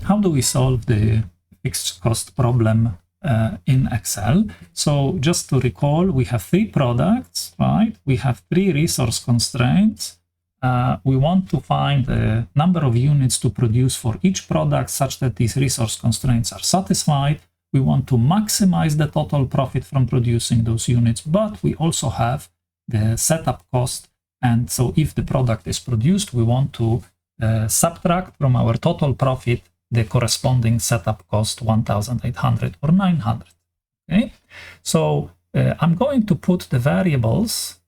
how do we solve the fixed cost problem in Excel? So just to recall, we have 3 products, right? We have 3 resource constraints. We want to find the number of units to produce for each product such that these resource constraints are satisfied. We want to maximize the total profit from producing those units, but we also have the setup cost. And so if the product is produced, we want to subtract from our total profit the corresponding setup cost, 1,800 or 900. Okay, so I'm going to put the variables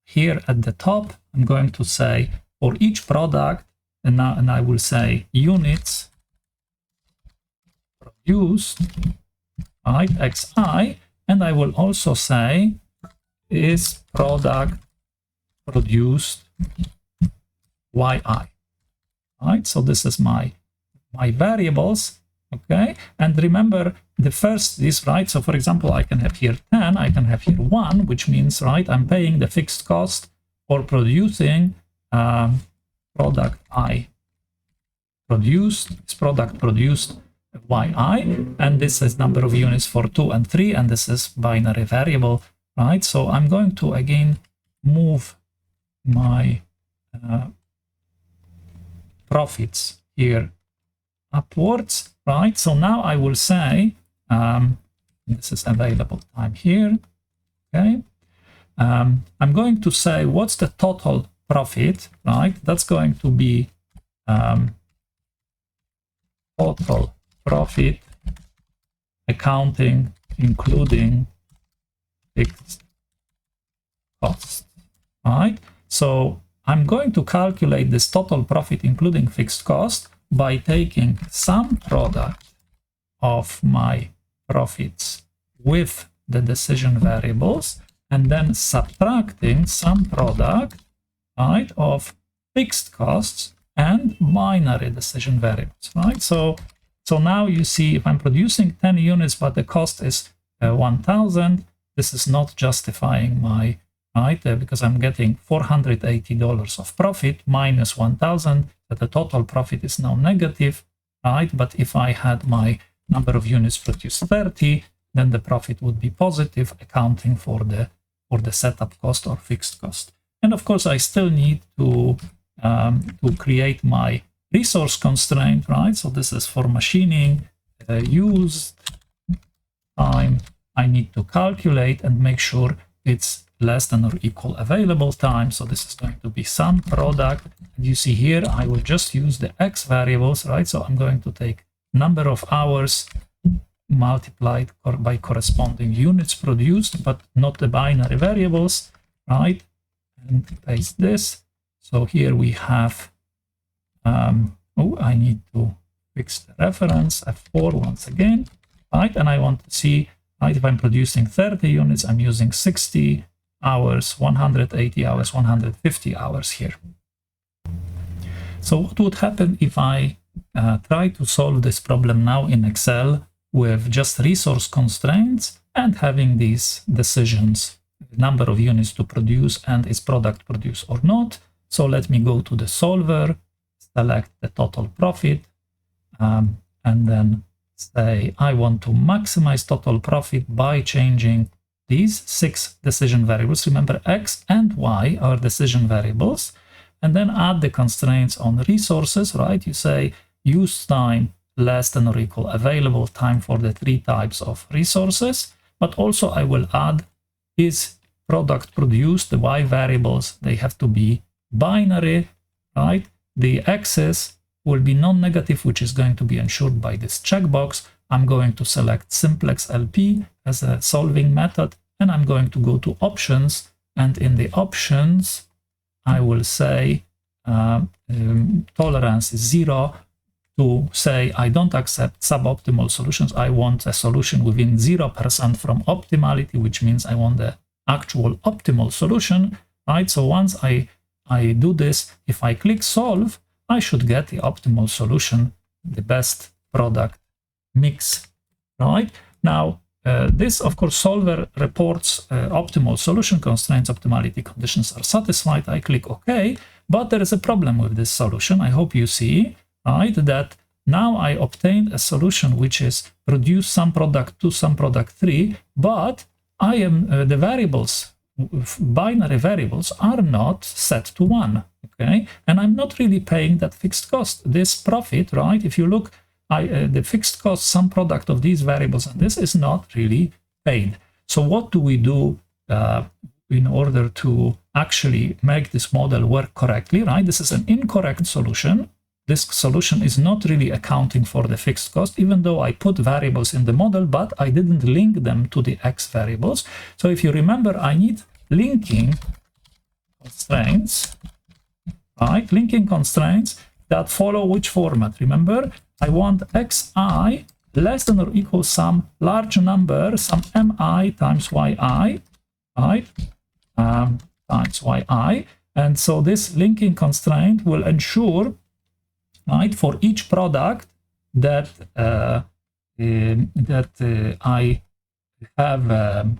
here at the top. I'm going to say for each product, and I will say units produced, right, xi, and I will also say is product produced yi. Right, so this is my variables. Okay, and remember the first is right. So for example, I can have here 10, I can have here 1, which means, right, I'm paying the fixed cost for producing product I produced, this product produced yi, and this is number of units for 2 and 3, and this is binary variable, right? So I'm going to again move my profits here upwards, right? So now I will say, this is available time here, okay? I'm going to say, what's the total profit, right? That's going to be total profit accounting, including fixed costs, right? So I'm going to calculate this total profit, including fixed cost, by taking some product of my profits with the decision variables and then subtracting some product, right, of fixed costs and binary decision variables, right? So now you see if I'm producing 10 units but the cost is 1,000, this is not justifying my, right, because I'm getting $480 of profit minus 1,000, that the total profit is now negative, right? But if I had my number of units produced 30, then the profit would be positive, accounting for the setup cost or fixed cost. And of course, I still need to create my resource constraint, right? So this is for machining used time. I need to calculate and make sure it's less than or equal available time. So this is going to be some product. And you see here, I will just use the x variables, right? So I'm going to take number of hours multiplied by corresponding units produced, but not the binary variables, right? And paste this. So here we have, I need to fix the reference, F4 once again, right? And I want to see, right, if I'm producing 30 units, I'm using 60 hours, 180 hours, 150 hours here. So what would happen if I try to solve this problem now in Excel with just resource constraints and having these decisions, number of units to produce and is product produced or not? So let me go to the solver, select the total profit, and then say I want to maximize total profit by changing these 6 decision variables. Remember, x and y are decision variables, and then add the constraints on resources, right? You say use time less than or equal available time for the 3 types of resources, but also I will add is product produced, the y variables, they have to be binary, right? The x's will be non-negative, which is going to be ensured by this checkbox. I'm going to select simplex LP as a solving method, and I'm going to go to options, and in the options, I will say tolerance is 0 to say I don't accept suboptimal solutions. I want a solution within 0% from optimality, which means I want the actual optimal solution, right? So once I do this, if I click solve, I should get the optimal solution, the best product mix, right? Now, this, of course, solver reports optimal solution constraints, optimality conditions are satisfied. I click OK, but there is a problem with this solution. I hope you see, right, that now I obtained a solution which is produce some product 2, some product 3, but I am the variables, binary variables are not set to 1, okay? And I'm not really paying that fixed cost. This profit, right, if you look, the fixed cost sum product of these variables and this is not really paid. So what do we do in order to actually make this model work correctly, right? This is an incorrect solution. This solution is not really accounting for the fixed cost, even though I put variables in the model, but I didn't link them to the X variables. So if you remember, I need linking constraints, right? Linking constraints that follow which format? Remember, I want xi less than or equal some large number, some mi times yi, right? Times yi. And so this linking constraint will ensure, right, for each product that I have,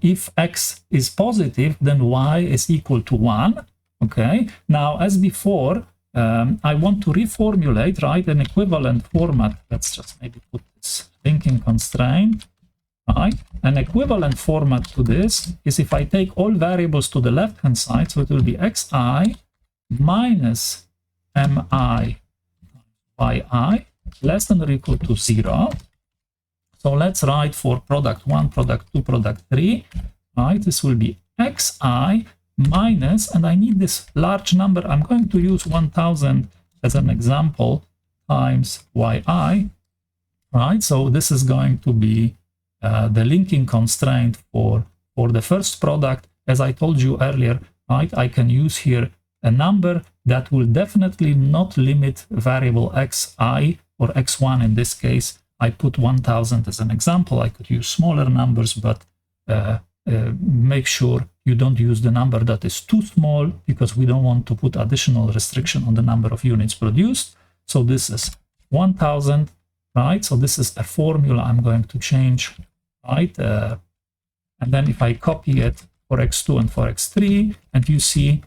if x is positive, then y is equal to 1. Okay. Now, as before, I want to reformulate, right, an equivalent format. Let's just maybe put this linking constraint. Right? An equivalent format to this is if I take all variables to the left-hand side, so it will be xi minus mi yi less than or equal to 0. So let's write for product 1, product 2, product 3. Right? This will be xi minus, and I need this large number. I'm going to use 1000 as an example times yi. Right? So this is going to be the linking constraint for the first product. As I told you earlier, right, I can use here a number that will definitely not limit variable xi or x1 in this case. I put 1000 as an example. I could use smaller numbers, but make sure you don't use the number that is too small because we don't want to put additional restriction on the number of units produced. So this is 1000, right? So this is a formula I'm going to change. Right, and then if I copy it for x2 and for x3, and you see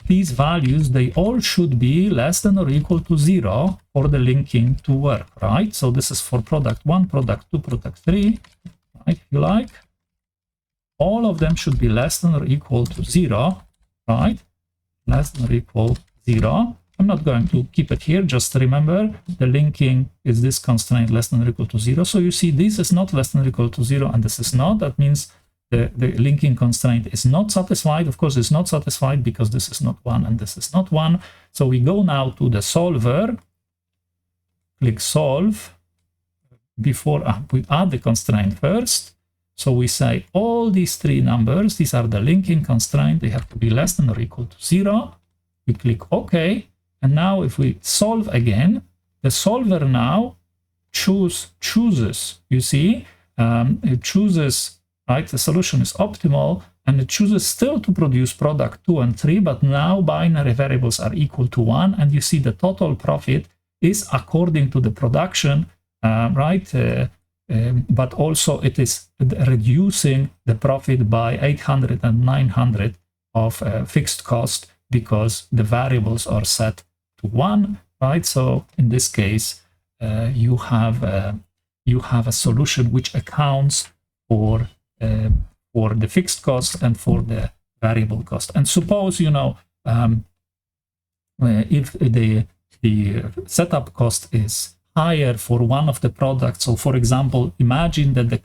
these values, they all should be less than or equal to 0 for the linking to work, right? So this is for product 1, product 2, product 3, right, if you like. All of them should be less than or equal to 0, right? Less than or equal to 0. I'm not going to keep it here, just remember the linking is this constraint less than or equal to 0. So you see this is not less than or equal to 0 and this is not. That means the linking constraint is not satisfied. Of course, it's not satisfied because this is not 1 and this is not 1. So we go now to the solver, click solve. Before we add the constraint first. So we say all these three numbers, these are the linking constraint, they have to be less than or equal to 0. We click OK. And now if we solve again, the solver now chooses, you see, it chooses, right, the solution is optimal, and it chooses still to produce product 2 and 3, but now binary variables are equal to 1, and you see the total profit is according to the production, right, but also it is reducing the profit by 800 and 900 of fixed cost, because the variables are set to 1, right? So in this case, you have a solution which accounts for the fixed cost and for the variable cost. And suppose, you know, if the setup cost is higher for one of the products. So for example, imagine that the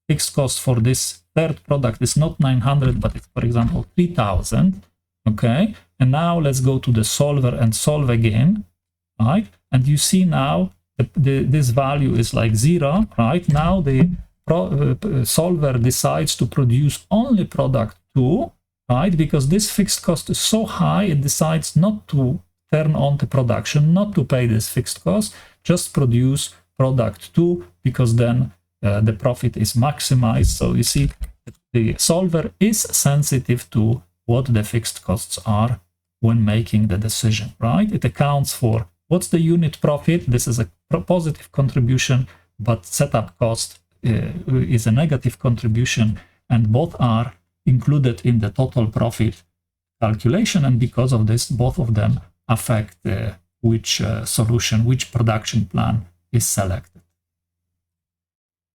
fixed cost for this third product is not 900, but it's, for example, 3000. Okay, and now let's go to the solver and solve again, right? And you see now this value is like 0, right? Now the solver decides to produce only product 2, right? Because this fixed cost is so high, it decides not to turn on the production, not to pay this fixed cost, just produce product 2, because then the profit is maximized. So you see, the solver is sensitive to what the fixed costs are when making the decision, right? It accounts for what's the unit profit. This is a positive contribution, but setup cost is a negative contribution, and both are included in the total profit calculation. And because of this, both of them affect which solution, which production plan is selected.